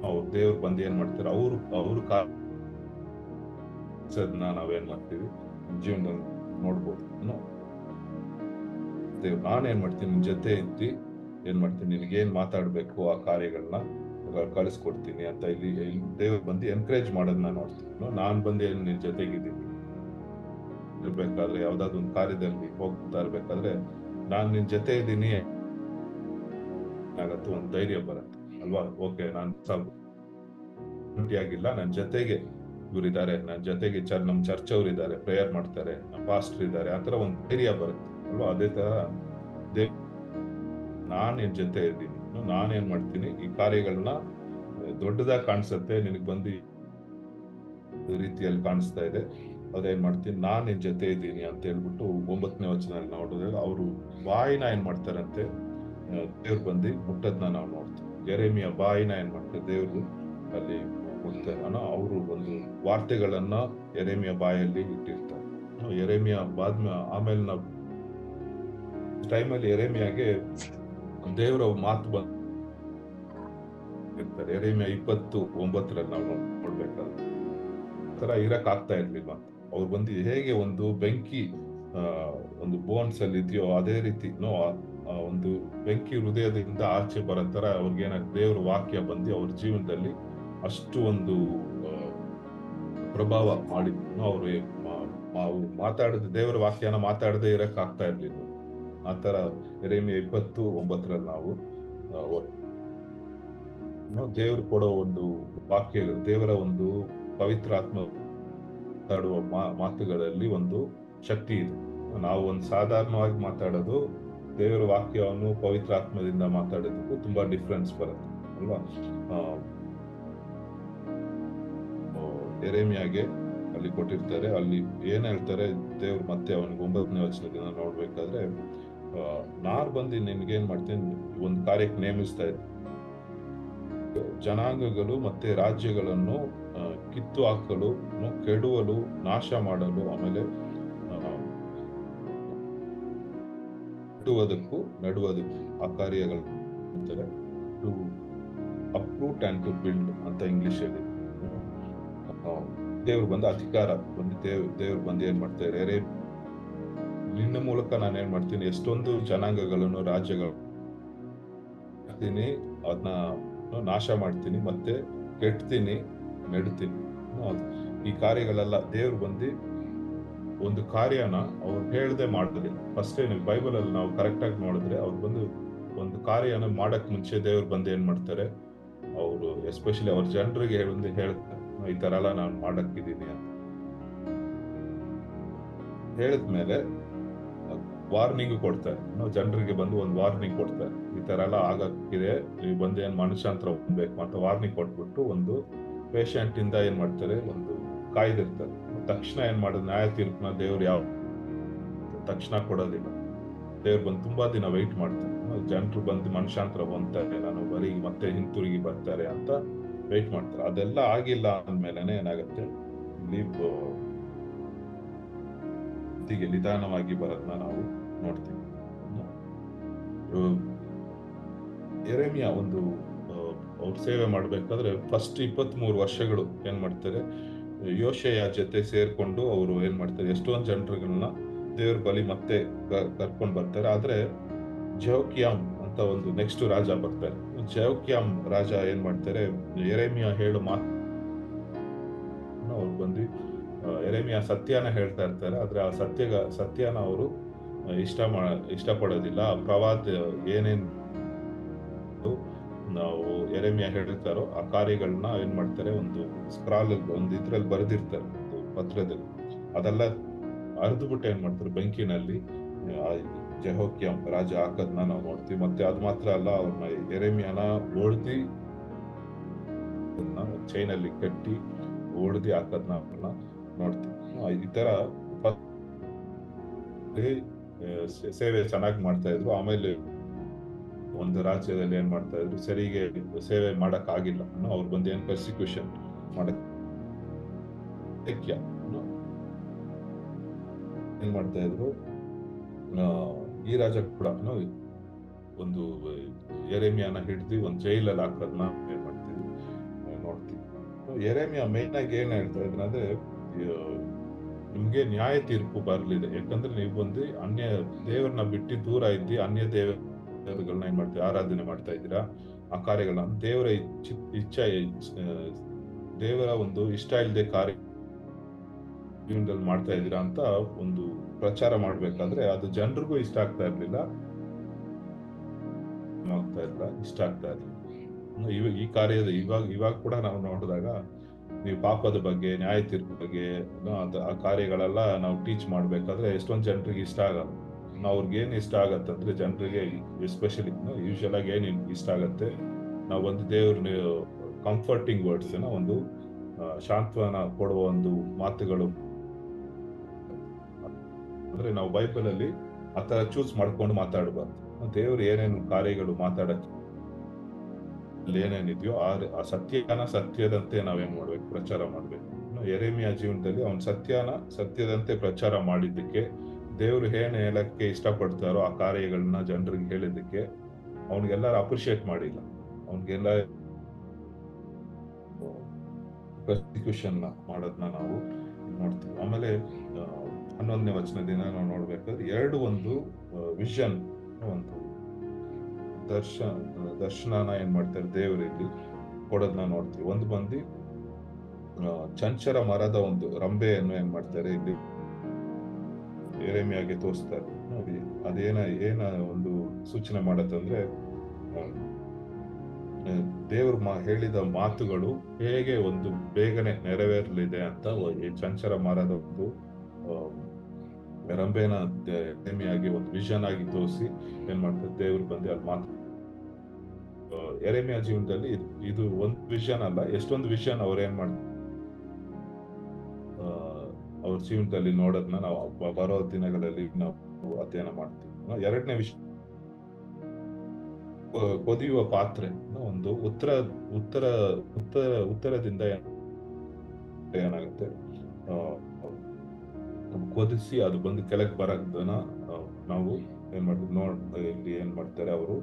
ಅವ್ರ ದೇವ್ರು ಬಂದು ಏನ್ ಮಾಡ್ತಾರೆ, ಅವ್ರ ನಾವೇನ್ ಮಾಡ್ತೀವಿ ಜೀವನದಲ್ಲಿ ನೋಡ್ಬೋದು. ದೇವ್ರು ನಾನೇನ್ ಮಾಡ್ತೀನಿ, ನಿನ್ ಜೊತೆ ಇದ್ದು ಏನ್ ಮಾಡ್ತೀನಿ, ನಿನಗೇನ್ ಮಾತಾಡ್ಬೇಕು ಆ ಕಾರ್ಯಗಳನ್ನ ಕಳಿಸ್ಕೊಡ್ತೀನಿ ಅಂತ ಇಲ್ಲಿ ದೇವ್ರು ಬಂದು ಎನ್ಕರೇಜ್ ಮಾಡೋದನ್ನ ನೋಡ್ತೀನಿ. ನಾನ್ ಬಂದು ನಿನ್ ಜೊತೆಗಿದ್ದೀನಿ ಇರ್ಬೇಕಾದ್ರೆ, ಯಾವ್ದಾದ್ರು ಒಂದು ಕಾರ್ಯದಲ್ಲಿ ಹೋಗ್ತಾ ಇರ್ಬೇಕಾದ್ರೆ ನಾನ್ ನಿನ್ ಜೊತೆ ಇದ್ದೀನಿ ಆಗತ್ತೆ, ಒಂದು ಧೈರ್ಯ ಬರುತ್ತೆ ಅಲ್ವಾ. ಓಕೆ, ನಾನು ಆಗಿಲ್ಲ, ನನ್ನ ಜೊತೆಗೆ ಇವರಿದ್ದಾರೆ, ನನ್ನ ಜೊತೆಗೆ ನಮ್ ಚರ್ಚ್ ಅವ್ರು ಇದ್ದಾರೆ, ಪ್ರೇಯರ್ ಮಾಡ್ತಾರೆ, ಪಾಸ್ಟರ್ ಇದ್ದಾರೆ, ಆತರ ಒಂದು ಧೈರ್ಯ ಬರುತ್ತೆ ಅಲ್ವಾ. ಅದೇ ತರ ನಾನ್ ನಿನ್ ಜೊತೆ ಇದ್ದೀನಿ, ನಾನೇನ್ ಮಾಡ್ತೀನಿ, ಈ ಕಾರ್ಯಗಳನ್ನ ದೊಡ್ಡದಾಗಿ ಕಾಣಿಸುತ್ತೆ, ನಿನಗ್ ಬಂದು ರೀತಿಯಲ್ಲಿ ಕಾಣಿಸ್ತಾ ಇದೆ, ಅದೇನ್ ಮಾಡ್ತೀನಿ, ನಾನ್ ನಿನ್ ಜೊತೆ ಇದ್ದೀನಿ ಅಂತ ಹೇಳ್ಬಿಟ್ಟು 9ನೇ ವಚನದಲ್ಲಿ ನೋಡಿದ್ರೆ ಅವರು ಬಾಯಿನ ಏನ್ ಮಾಡ್ತಾರಂತೆ, ದೇವ್ರು ಬಂದು ಮುಟ್ಟದ್ನ ನಾವು ನೋಡ್ತೀವಿ. ಯೆರೆಮೀಯ ಬಾಯಿನ ಏನ್ ಮಾಡ್ತಾರೆ, ದೇವ್ರು ಅಲ್ಲಿ ಮುಟ್ತಾರೆ. ಅವರು ಒಂದು ವಾರ್ತೆಗಳನ್ನ ಯೆರೆಮೀಯ ಬಾಯಲ್ಲಿ ಇಟ್ಟಿರ್ತಾರೆ. ಯೆರೆಮೀಯ ಆಮೇಲೆ ನಾವು ಟೈಮಲ್ಲಿ ಯೆರೆಮೀಯಾಗೆ ದೇವರ ಮಾತು ಬಂದಿರ್ತಾರೆ. ಯೆರೆಮೀಯ 29ರಲ್ಲಿ ನಾವು ನೋಡ್ಬೇಕಾದ್ರೆ ತರ ಇರಕ್ ಆಗ್ತಾ ಇರ್ಲಿಲ್ಲ. ಅವ್ರು ಬಂದು ಹೇಗೆ ಒಂದು ಬೆಂಕಿ ಒಂದು ಬೋನ್ಸ್ ಅಲ್ಲಿ ಇದೆಯೋ ಅದೇ ರೀತಿ ಒಂದು ಬೆಂಕಿ ಹೃದಯದಿಂದ ಆಚೆ ಬರೋ ತರ ಅವ್ರಿಗೇನ ದೇವ್ರ ವಾಕ್ಯ ಬಂದು ಅವ್ರ ಜೀವನದಲ್ಲಿ ಅಷ್ಟು ಒಂದು ಪ್ರಭಾವ ಮಾಡಿದ್ರು. ಅವ್ರು ಮಾತಾಡದೆ, ದೇವರ ವಾಕ್ಯನ ಮಾತಾಡದೆ ಇರಕ್ ಆಗ್ತಾ ಇರ್ಲಿಲ್ಲ. ಆತರ ಯೆರೆಮೀಯ 29ರಲ್ಲಿ ನಾವು ದೇವ್ರು ಕೊಡೋ ಒಂದು ವಾಕ್ಯಗಳು, ದೇವರ ಒಂದು ಪವಿತ್ರ ಆತ್ಮ ಮಾತಾಡುವ ಮಾತುಗಳಲ್ಲಿ ಒಂದು ಶಕ್ತಿ ಇದೆ. ನಾವು ಒಂದು ಸಾಧಾರಣವಾಗಿ ಮಾತಾಡೋದು, ದೇವರ ವಾಕ್ಯವನ್ನು ಪವಿತ್ರ ಆತ್ಮದಿಂದ ಮಾತಾಡೋದಕ್ಕೂ ತುಂಬಾ ಡಿಫ್ರೆನ್ಸ್ ಬರುತ್ತೆ ಅಲ್ವಾ. ಯೆರೆಮೀಯಾಗೆ ಅಲ್ಲಿ ಕೊಟ್ಟಿರ್ತಾರೆ, ಅಲ್ಲಿ ಏನ್ ಹೇಳ್ತಾರೆ ದೇವ್ರು, ಮತ್ತೆ ಅವನಿಗೆ 9ನೇ ವಚನದಿಂದ ನೋಡ್ಬೇಕಾದ್ರೆ, ನಾನ್ ಬಂದು ನಿನ್ಗೇನ್ ಮಾಡ್ತೀನಿ, ಒಂದು ಕಾರ್ಯಕ್ಕೆ ನೇಮಿಸ್ತಾ ಇದ್ದೆ, ಜನಾಂಗಗಳು ಮತ್ತೆ ರಾಜ್ಯಗಳನ್ನು ಕಿತ್ತು ಹಾಕಲು, ಕೆಡುವಲು, ನಾಶ ಮಾಡಲು, ಆಮೇಲೆ ಕಟ್ಟುವುದಕ್ಕೂ ನಡುವುದಕ್ಕೂ ಆ ಕಾರ್ಯಗಳು to uproot and to build ಅಂತ ಇಂಗ್ಲಿಷ್ ಅಲ್ಲಿ. ದೇವ್ರು ಬಂದು ಅಧಿಕಾರ ಬಂದು ದೇವ್ರು ಬಂದು ಏನ್ ಮಾಡ್ತಾರೆ, ನಿನ್ನ ಮೂಲಕ ನಾನು ಏನ್ ಮಾಡ್ತೀನಿ, ಎಷ್ಟೊಂದು ಜನಾಂಗಗಳನ್ನು ರಾಜ್ಯಗಳು ಅದನ್ನ ನಾಶ ಮಾಡ್ತೀನಿ, ಮತ್ತೆ ಕೆಡ್ತೀನಿ, ನೆಡ್ತೀನಿ. ಈ ಕಾರ್ಯಗಳೆಲ್ಲ ದೇವ್ರು ಬಂದು ಒಂದು ಕಾರ್ಯನ ಅವ್ರು ಹೇಳ್ದೆ ಮಾಡೋದಿಲ್ಲ. ಫಸ್ಟ್ ನೀವು ಬೈಬಲ್ ಅಲ್ಲಿ ನಾವು ಕರೆಕ್ಟ್ ಆಗಿ ನೋಡಿದ್ರೆ, ಅವ್ರು ಬಂದು ಒಂದು ಕಾರ್ಯನ ಮಾಡಕ್ ಮುಂಚೆ ದೇವ್ರು ಬಂದು ಏನ್ ಮಾಡ್ತಾರೆ, ಅವರು ಎಸ್ಪೆಷಲಿ ಅವ್ರ ಜನರಿಗೆ ಹೇಳ್ತಾರೆ, ಈ ತರ ಎಲ್ಲ ನಾನು ಮಾಡಕ್ಕಿದ್ದೀನಿ ಅಂತ ಹೇಳಿದ್ಮೇಲೆ ವಾರ್ನಿಂಗ್ ಕೊಡ್ತಾರೆ. ಜನರಿಗೆ ಬಂದು ಒಂದು ವಾರ್ನಿಂಗ್ ಕೊಡ್ತಾರೆ, ಈ ತರ ಎಲ್ಲ ಆಗಕ್ಕಿದೆ, ನೀವು ಬಂದು ಏನ್ ಮನುಷ್ಯಾಂತರ ಹೊಂದ್ಬೇಕು ಅಂತ ವಾರ್ನಿಂಗ್ ಕೊಟ್ಬಿಟ್ಟು ಒಂದು ಪೇಷಂಟ್ ಇಂದ ಏನ್ ಮಾಡ್ತಾರೆ, ಒಂದು ಕಾಯ್ದಿರ್ತಾರೆ. ತಕ್ಷಣ ಏನ್ ಮಾಡೋದು, ನ್ಯಾಯ ತೀರ್ಪನ್ನ ದೇವ್ರು ಯಾವ ತಕ್ಷಣ ಕೊಡೋದಿಲ್ಲ. ದೇವ್ರು ಬಂದು ತುಂಬಾ ದಿನ ವೆಯ್ಟ್ ಮಾಡ್ತಾರೆ. ಜನರು ಬಂದು ಮನುಷ್ಯಾಂತರ ಹೊಂದ್ತಾರೆ, ನಾನು ಬರೀ ಮತ್ತೆ ಹಿಂತಿರುಗಿ ಬರ್ತಾರೆ ಅಂತ ವೆಯ್ಟ್ ಮಾಡ್ತಾರೆ. ಅದೆಲ್ಲ ಆಗಿಲ್ಲ ಅಂದ್ಮೇಲೆನೆ ಏನಾಗುತ್ತೆ, ಇಲ್ಲಿ ನಿಧಾನವಾಗಿ ಬರೋದನ್ನ ನಾವು ನೋಡ್ತೀವಿ. ಯೆರೆಮೀಯ ಒಂದು ಅವ್ರು ಸೇವೆ ಮಾಡ್ಬೇಕಾದ್ರೆ ಫಸ್ಟ್ 23 ವರ್ಷಗಳು ಏನ್ ಮಾಡ್ತಾರೆ, ಯೋಷೆಯ ಜೊತೆ ಸೇರ್ಕೊಂಡು ಅವರು ಏನ್ ಮಾಡ್ತಾರೆ, ಎಷ್ಟೊಂದು ಜನರುಗಳನ್ನ ದೇವ್ರ ಬಲಿ ಮತ್ತೆ ಕರ್ಕೊಂಡ್ ಬರ್ತಾರೆ. ಆದ್ರೆ ಜೆಹೋಕ್ಯಾಮ್ ಅಂತ ಒಂದು ನೆಕ್ಸ್ಟ್ ರಾಜ ಬರ್ತಾರೆ. ಜೆಹೋಕ್ಯಾಮ್ ರಾಜ ಏನ್ ಮಾಡ್ತಾರೆ, ಯೆರೆಮೀಯ ಹೇಳು ಮಾತು ಅವ್ರು ಬಂದು ಯೆರೆಮೀಯ ಸತ್ಯನ ಹೇಳ್ತಾ ಇರ್ತಾರೆ. ಆದ್ರೆ ಆ ಸತ್ಯನ ಅವರು ಇಷ್ಟಪಡೋದಿಲ್ಲ. ಪ್ರವಾದ ಏನೇನ್ ನಾವು ಯೆರೆಮೀಯ ಹೇಳ್ತಾರೋ ಆ ಕಾರ್ಯಗಳನ್ನ ಏನ್ ಮಾಡ್ತಾರೆ, ಒಂದು ಸ್ಕ್ರಾಲ್ ಒಂದು ಇದ್ರಲ್ಲಿ ಬರೆದಿರ್ತಾರೆ, ಒಂದು ಪತ್ರದಲ್ಲಿ. ಅದೆಲ್ಲ ಅರ್ದ್ಬಿಟ್ಟು ಏನ್ ಮಾಡ್ತಾರೆ, ಬೆಂಕಿನಲ್ಲಿ ಜೆಹೋಕ್ಯಾಮ್ ರಾಜ ಹಾಕದ್ನ ನಾವು ನೋಡ್ತೀವಿ. ಮತ್ತೆ ಅದು ಮಾತ್ರ ಅಲ್ಲ, ಅವ್ರನ್ನ ಯೆರೆಮೀಯನ ಓಡ್ದಿ ಚೈನಲ್ಲಿ ಕಟ್ಟಿ ಓಡ್ದಿ ಹಾಕದ್ನ ನೋಡ್ತೀವಿ. ಈ ತರ ಸೇವೆ ಚೆನ್ನಾಗಿ ಮಾಡ್ತಾ ಇದ್ರು. ಆಮೇಲೆ ಒಂದು ರಾಜ್ಯದಲ್ಲಿ ಏನ್ ಮಾಡ್ತಾ ಇದ್ರು, ಸರಿಗೆ ಸೇವೆ ಮಾಡಕ್ ಆಗಿಲ್ಲ, ಅವ್ರು ಬಂದು ಏನ್ ಪರ್ಸಿಕ್ಯೂಷನ್ ಮಾಡಕ್ ಏನ್ ಮಾಡ್ತಾ ಇದ್ರು, ಈ ರಾಜ ಕೂಡ ಒಂದು ಯೆರೆಮೀಯನ ಹಿಡ್ದು ಒಂದು ಜೈಲಲ್ಲಿ ಹಾಕೋದನ್ನ ಏನ್ ಮಾಡ್ತೀವಿ ನೋಡ್ತೀವಿ. ಯೆರೆಮೀಯ ಮೇನ್ ಆಗಿ ಏನ್ ಹೇಳ್ತಾ ಇದ್ರ ಅಂದ್ರೆ, ನಿಮ್ಗೆ ನ್ಯಾಯ ತೀರ್ಪು ಬರ್ಲಿದೆ, ಯಾಕಂದ್ರೆ ನೀವು ಬಂದು ಅನ್ಯ ದೇವರನ್ನ ಬಿಟ್ಟು ದೂರ ಇದ್ದಿ, ಅನ್ಯ ದೇವರುಗಳನ್ನ ಏನ್ ಮಾಡ್ತೀವಿ, ಆರಾಧನೆ ಮಾಡ್ತಾ ಇದ್ದೀರಾ. ಆ ಕಾರ್ಯಗಳನ್ನ ದೇವರ ಇಚ್ಛೆ, ದೇವರ ಒಂದು ಇಷ್ಟ ಇಲ್ಲದೆ ಕಾರ್ಯ ಜೀವನದಲ್ಲಿ ಮಾಡ್ತಾ ಇದ್ದೀರಾ ಅಂತ ಒಂದು ಪ್ರಚಾರ ಮಾಡ್ಬೇಕಾದ್ರೆ ಅದು ಜನರಿಗೂ ಇಷ್ಟ ಆಗ್ತಾ ಇರ್ಲಿಲ್ಲ, ಇಷ್ಟ ಆಗ್ತಾ ಇರ್ಲಿಲ್ಲ. ಈ ಕಾರ್ಯದ ಇವಾಗ ಕೂಡ ನಾವು ನೋಡಿದಾಗ, ನೀವು ಪಾಪದ ಬಗ್ಗೆ, ನ್ಯಾಯ ತೀರ್ಪು ಬಗ್ಗೆ ಆ ಕಾರ್ಯಗಳೆಲ್ಲ ನಾವು ಟೀಚ್ ಮಾಡ್ಬೇಕಾದ್ರೆ ಎಷ್ಟೊಂದು ಜನರಿಗೆ ಇಷ್ಟ ಆಗಲ್ಲ. ಅವ್ರಿಗೆ ಏನ್ ಇಷ್ಟ ಆಗತ್ತಂದ್ರೆ, ಜನರಿಗೆ ಎಸ್ಪೆಷಲಿ ಯೂಶಲ್ ಆಗಿ ಏನ್ ಇಷ್ಟ ಆಗತ್ತೆ, ನಾವು ಒಂದು ದೇವ್ರ ಕಂಫರ್ಟಿಂಗ್ ವರ್ಡ್ಸ್, ಒಂದು ಶಾಂತ್ವನ ಕೊಡುವ ಒಂದು ಮಾತುಗಳು. ಅಂದ್ರೆ ನಾವು ಬೈಬಲ್ ಅಲ್ಲಿ ಆತರ ಚೂಸ್ ಮಾಡ್ಕೊಂಡು ಮಾತಾಡಬಾರ್ದು. ದೇವ್ರು ಏನೇನು ಕಾರ್ಯಗಳು ಮಾತಾಡಕ್ಕೆ ಏನೇನಿದೆಯೋ ಆ ಸತ್ಯದಂತೆ ನಾವೇನ್ ಮಾಡ್ಬೇಕು, ಪ್ರಚಾರ ಮಾಡ್ಬೇಕು. ಯೆರೆಮೀಯ ಜೀವನದಲ್ಲಿ ಅವ್ನ ಸತ್ಯದಂತೆ ಪ್ರಚಾರ ಮಾಡಿದ್ದಕ್ಕೆ, ದೇವ್ರು ಏನ್ ಹೇಳಕ್ಕೆ ಇಷ್ಟಪಡ್ತಾರೋ ಆ ಕಾರ್ಯಗಳನ್ನ ಜನರಿಗೆ ಹೇಳಿದ್ದಕ್ಕೆ ಅವ್ನಿಗೆಲ್ಲರೂ ಅಪ್ರಿಶಿಯೇಟ್ ಮಾಡಿಲ್ಲ. ಅವ್ನಿಗೆಲ್ಲ ಪ್ರಾಸಿಕ್ಯೂಷನ್ ಮಾಡೋದನ್ನ ನಾವು ನೋಡ್ತೀವಿ. ಆಮೇಲೆ 11ನೇ ವಚನದಿಂದ ನಾವು ನೋಡ್ಬೇಕಾದ್ರೆ ಒಂದು ವಿಷನ್, ಒಂದು ದರ್ಶನನ ಏನ್ ಮಾಡ್ತಾರೆ ದೇವರಲ್ಲಿ ಕೊಡೋದನ್ನ ನೋಡ್ತೀವಿ. ಒಂದು ಬಂದು ಚಂಚರ ಮರದ ಒಂದು ರಂಬೆಯನ್ನು ಏನ್ ಮಾಡ್ತಾರೆ ಇಲ್ಲಿ ಯೆರೆಮೀಯಗೆ ತೋರಿಸ್ತಾರೆ. ನೋಡಿ ಅದೇನ ಒಂದು ಸೂಚನೆ ಮಾಡತ್ತಂದ್ರೆ, ದೇವ್ರು ಹೇಳಿದ ಮಾತುಗಳು ಹೇಗೆ ಒಂದು ಬೇಗನೆ ನೆರವೇರಲಿದೆ ಅಂತ ಈ ಚಂಚರ ಮರದ ಒಂದು ರಂಬೆನ ಯೆರೆಮೀಯಗೆ ಒಂದು ವಿಷನ್ ಆಗಿ ತೋರಿಸಿ ಏನ್ ಮಾಡ್ತಾರೆ, ದೇವ್ರು ಬಂದು ಅಲ್ಲಿ ಮಾತು. ಯೆರೆಮೀಯ ಜೀವನದಲ್ಲಿ ಇದು ಒಂದು ವಿಷನ್ ಅಲ್ಲ, ಎಷ್ಟೊಂದು ವಿಷನ್ ಅವ್ರು ಏನ್ ಮಾಡ್ತಾರೆ ಅವ್ರ ಜೀವನದಲ್ಲಿ ನೋಡೋದನ್ನ ನಾವು ಬರೋ ದಿನಗಳಲ್ಲಿ ನಾವು ಅಧ್ಯಯನ ಮಾಡ್ತೀವಿ. 2ನೇ ವಿಷಯ, ಕೊದಿಯುವ ಪಾತ್ರೆ, ಒಂದು ಉತ್ತರದಿಂದ ಏನಾಗುತ್ತೆ, ಕೊದಿಸಿ ಅದು ಬಂದು ಕೆಳಗೆ ಬರೋದನ್ನ ನಾವು ಏನ್ ಮಾಡ್ತೀವಿ ಇಲ್ಲಿ ಏನ್ ಮಾಡ್ತಾರೆ, ಅವರು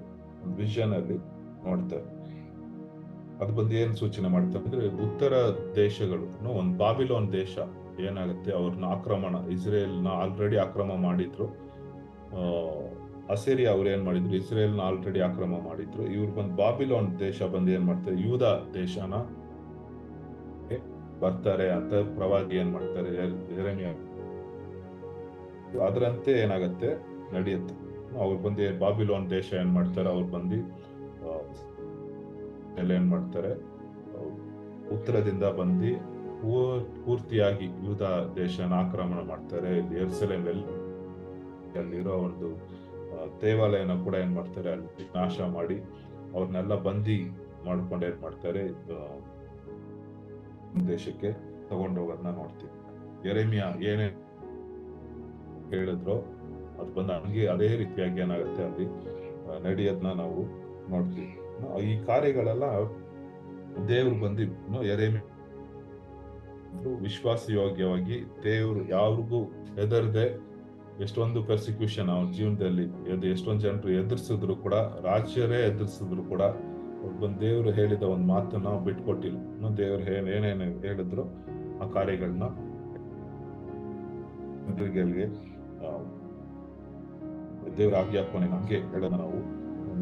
ವಿಷನ್ ಅಲ್ಲಿ ನೋಡ್ತಾರೆ. ಅದು ಬಂದು ಏನ್ ಸೂಚನೆ ಮಾಡ್ತಾರೆ ಅಂದ್ರೆ ಉತ್ತರ ದೇಶಗಳು ಒಂದು ಬಾಬಿಲೋನ್ ದೇಶ ಏನಾಗುತ್ತೆ, ಅವ್ರನ್ನ ಆಕ್ರಮಣ, ಇಸ್ರೇಲ್ನ ಆಲ್ರೆಡಿ ಆಕ್ರಮಣ ಮಾಡಿದ್ರು. ಅಸೇರಿಯಾ ಅವ್ರು ಏನ್ ಮಾಡಿದ್ರು, ಇಸ್ರೇಲ್ನ ಆಲ್ರೆಡಿ ಆಕ್ರಮಣ ಮಾಡಿದ್ರು. ಇವ್ರು ಬಂದು ಬಾಬಿಲೋನ್ ದೇಶ ಬಂದು ಏನ್ ಮಾಡ್ತಾರೆ, ಯೂದ ದೇಶನ ಬರ್ತಾರೆ ಅಂತ ಪ್ರವಾದಿ ಏನ್ ಮಾಡ್ತಾರೆ, ಯೆರೆಮೀಯ ಅದರಂತೆ ಏನಾಗತ್ತೆ ನಡೆಯುತ್ತೆ. ಅವ್ರು ಬಂದು ಬಾಬಿಲೋನ್ ದೇಶ ಏನ್ ಮಾಡ್ತಾರೆ, ಅವ್ರು ಬಂದು ಏನ್ ಮಾಡ್ತಾರೆ, ಉತ್ತರದಿಂದ ಬಂದು ಪೂರ್ತಿಯಾಗಿ ಯೂದ ದೇಶನ ಆಕ್ರಮಣ ಮಾಡ್ತಾರೆ. ಯೆರೂಸಲೇಮ್ ಅಲ್ಲಿರೋ ಒಂದು ದೇವಾಲಯನ ಕೂಡ ಏನ್ ಮಾಡ್ತಾರೆ, ಅಲ್ಲಿ ನಾಶ ಮಾಡಿ ಅವ್ರನ್ನೆಲ್ಲ ಬಂದಿ ಮಾಡ್ಕೊಂಡು ಏನ್ ಮಾಡ್ತಾರೆ, ದೇಶಕ್ಕೆ ತಗೊಂಡೋಗೋದನ್ನ ನೋಡ್ತೀವಿ. ಯೆರೆಮೀಯ ಏನೇ ಹೇಳಿದ್ರು ಅದು ಬಂದು ಹಂಗೆ ಅದೇ ರೀತಿಯಾಗಿ ಏನಾಗುತ್ತೆ ಅಲ್ಲಿ ನಡೆಯೋದನ್ನ ನಾವು ನೋಡ್ತೀವಿ. ಈ ಕಾರ್ಯಗಳೆಲ್ಲ ದೇವ್ರು ಬಂದು ಯೆರೆಮೀಯ ವಿಶ್ವಾಸಯೋಗ್ಯವಾಗಿ ದೇವ್ರು ಯಾರಿಗೂ ಹೆದರದೆ, ಎಷ್ಟೊಂದು ಪರ್ಸಿಕ್ಯೂಷನ್ ಅವ್ರ ಜೀವನದಲ್ಲಿ ಎಷ್ಟೊಂದು ಜನರು ಎದುರಿಸಿದ್ರು ಕೂಡ, ರಾಜ್ಯರೇ ಎದುರಿಸಿದ್ರು ಕೂಡ ಬಂದು ದೇವ್ರು ಹೇಳಿದ ಒಂದು ಮಾತನ್ನ ನಾವು ಬಿಟ್ಕೊಟ್ಟಿಲ್ಲ. ದೇವ್ರು ಏನೇನು ಹೇಳಿದ್ರು ಆ ಕಾರ್ಯಗಳನ್ನ ದೇವ್ರ ಆಜ್ಞಾಪನೆ ನಮ್ಗೆ ಹೇಳೋದನ್ನ ನಾವು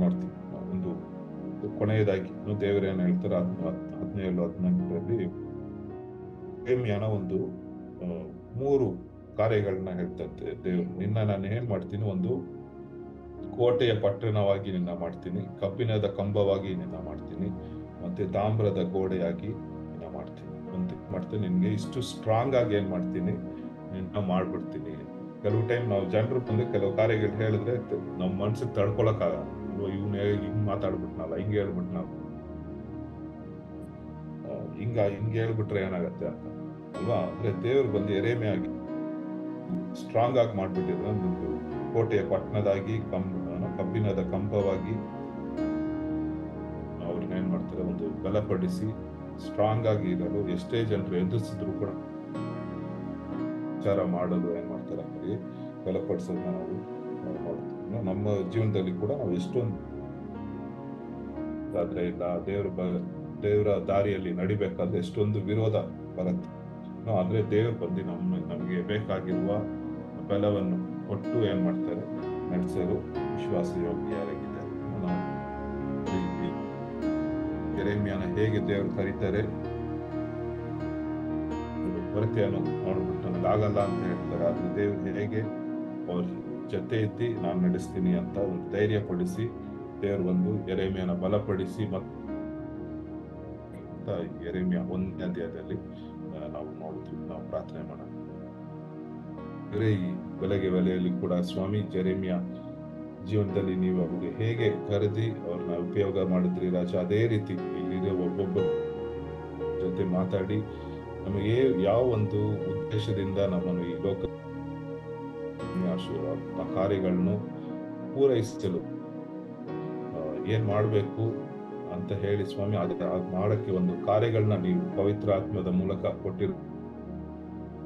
ನೋಡ್ತೀವಿ. ಒಂದು ಕೊನೆಯದಾಗಿ ದೇವ್ರ ಏನ್ ಹೇಳ್ತಾರೆ 17-18 ಯೆರೆಮೀಯನ ಒಂದು 3 ಕಾರ್ಯಗಳನ್ನ ಹೇಳ್ತಂತೆ ದೇವ್ರು. ನಿನ್ನ ನಾನು ಏನ್ ಮಾಡ್ತೀನಿ, ಒಂದು ಕೋಟೆಯ ಪಟ್ಟಣವಾಗಿ ನಿನ್ನ ಮಾಡ್ತೀನಿ, ಕಬ್ಬಿಣದ ಕಂಬವಾಗಿ ನಿನ್ನ ಮಾಡ್ತೀನಿ, ಮತ್ತೆ ತಾಮ್ರದ ಗೋಡೆಯಾಗಿ ನಿನ್ನ ಮಾಡ್ತೀನಿ. ನಿನ್ಗೆ ಇಷ್ಟು ಸ್ಟ್ರಾಂಗ್ ಆಗಿ ಏನ್ ಮಾಡ್ತೀನಿ, ನಿನ್ನ ಮಾಡ್ಬಿಡ್ತೀನಿ. ಕೆಲವು ಟೈಮ್ ನಾವು ಜನರು ಬಂದು ಕೆಲವು ಕಾರ್ಯಗಳು ಹೇಳಿದ್ರೆ ನಮ್ ಮನ್ಸಿಗೆ ತಡ್ಕೊಳಕ್ಕಾಗಲ್ಲ. ಇವ್ನ ಹಿಂಗ್ ಮಾತಾಡ್ಬಿಟ್ನಲ್ಲ, ಹಿಂಗ್ ಹೇಳ್ಬಿಟ್ನಲ್ಲ, ಹಿಂಗ್ ಹೇಳ್ಬಿಟ್ರೆ ಏನಾಗತ್ತೆ ಅಂತ ಅಲ್ವಾ. ಅಂದ್ರೆ ದೇವ್ರು ಬಂದು ಯೆರೆಮೀಯ ಸ್ಟ್ರಾಂಗ್ ಆಗಿ ಮಾಡ್ಬಿಟ್ಟಿದ್ರು. ಒಂದು ಕೋಟೆಯ ಪಟ್ಟಣದಾಗಿ ಕಬ್ಬಿಣದ ಕಂಬವಾಗಿ ಅವ್ರನ್ನ ಏನ್ ಮಾಡ್ತಾರೆ, ಒಂದು ಬಲಪಡಿಸಿ ಸ್ಟ್ರಾಂಗ್ ಆಗಿ ಇರಲು, ಎಷ್ಟೇ ಜನರು ಎದುರಿಸಿದ್ರು ಕೂಡ ವಿಚಾರ ಮಾಡಲು ಏನ್ ಮಾಡ್ತಾರೆ, ಅಲ್ಲಿ ಬಲಪಡಿಸೋದನ್ನ ನಾವು ನೋಡ್ತೀವಿ. ನಮ್ಮ ಜೀವನದಲ್ಲಿ ಕೂಡ ನಾವು ಎಷ್ಟೊಂದು ಆದ್ರೆ ಇಲ್ಲ, ದೇವರ ದಾರಿಯಲ್ಲಿ ನಡಿಬೇಕಾದ್ರೆ ಎಷ್ಟೊಂದು ವಿರೋಧ ಬರುತ್ತೆ. ಆದ್ರೆ ದೇವ್ರು ಬಂದು ನಮಗೆ ಬೇಕಾಗಿರುವ ಬಲವನ್ನು ಕೊಟ್ಟು ಏನ್ ಮಾಡ್ತಾರೆ, ನಡೆಸಲು ವಿಶ್ವಾಸಯೋಗ್ಯರಾಗಿದ್ದಾರೆ. ನಾವು ಯೆರೆಮೀಯನ ಹೇಗೆ ದೇವರು ಕರೀತಾರೆ, ಕೊರತೆಯನ್ನು ನೋಡ್ಬಿಟ್ಟು ನನಗಾಗಲ್ಲ ಅಂತ ಹೇಳ್ತಾರೆ. ಆದ್ರೆ ದೇವ್ರು ಹೇಗೆ ಅವ್ರ ಜೊತೆ ಇದ್ದು ನಾನು ನಡೆಸ್ತೀನಿ ಅಂತ ಒಂದು ಧೈರ್ಯ ಪಡಿಸಿ ದೇವ್ರು ಬಂದು ಯೆರೆಮೀಯನ ಬಲಪಡಿಸಿ ಯೆರೆಮೀಯ 1ನೇ ಅಧ್ಯಾಯದಲ್ಲಿ ನಾವು ನೋಡ್ತೀವಿ. ನಾವು ಪ್ರಾರ್ಥನೆ ಮಾಡೋಣ. ಈ ಬೆಲೆಯಲ್ಲಿ ಕೂಡ ಸ್ವಾಮಿ, ಯೆರೆಮೀಯ ಜೀವನದಲ್ಲಿ ನೀವು ಅವ್ರಿಗೆ ಹೇಗೆ ಕರೆದಿ ಅವ್ರನ್ನ ಉಪಯೋಗ ಮಾಡಿದ್ರಿ ರಾಜ, ಅದೇ ರೀತಿ ಇಲ್ಲಿರೋ ಒಬ್ಬೊಬ್ಬರ ಜೊತೆ ಮಾತಾಡಿ ನಮಗೆ ಯಾವ ಒಂದು ಉದ್ದೇಶದಿಂದ ನಮ್ಮನ್ನು ಈ ಲೋಕ ಕಾರ್ಯಗಳನ್ನು ಪೂರೈಸಲು ಏನ್ ಮಾಡ್ಬೇಕು ಅಂತ ಹೇಳಿ ಸ್ವಾಮಿ, ಮಾಡಕ್ಕೆ ಒಂದು ಕಾರ್ಯಗಳನ್ನ ನೀವು ಪವಿತ್ರ ಆತ್ಮದ ಮೂಲಕ ಕೊಟ್ಟಿರೋ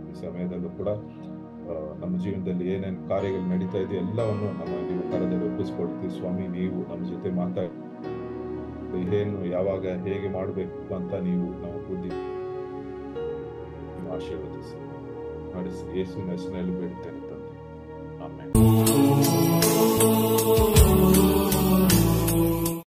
ಈ ಸಮಯದಲ್ಲೂ ಕೂಡ ನಮ್ಮ ಜೀವನದಲ್ಲಿ ಏನೇನು ಕಾರ್ಯಗಳು ನಡೀತಾ ಇದೆ ಎಲ್ಲವನ್ನು ನೀವು ಕರದಲ್ಲಿ ಒಪ್ಪಿಸ್ಕೊಡ್ತೀವಿ ಸ್ವಾಮಿ. ನೀವು ನಮ್ಮ ಜೊತೆ ಮಾತಾಡಿ ಏನು ಯಾವಾಗ ಹೇಗೆ ಮಾಡಬೇಕು ಅಂತ ನೀವು ನಾವು ಬುದ್ಧಿ ಆಶೀರ್ವದಿಸಿ ಮಾಡಿಸಿ. ಯೇಸುವಿನ ಹೆಸರಿನಲ್ಲಿ ಬೇಡ್ತೇನೆ.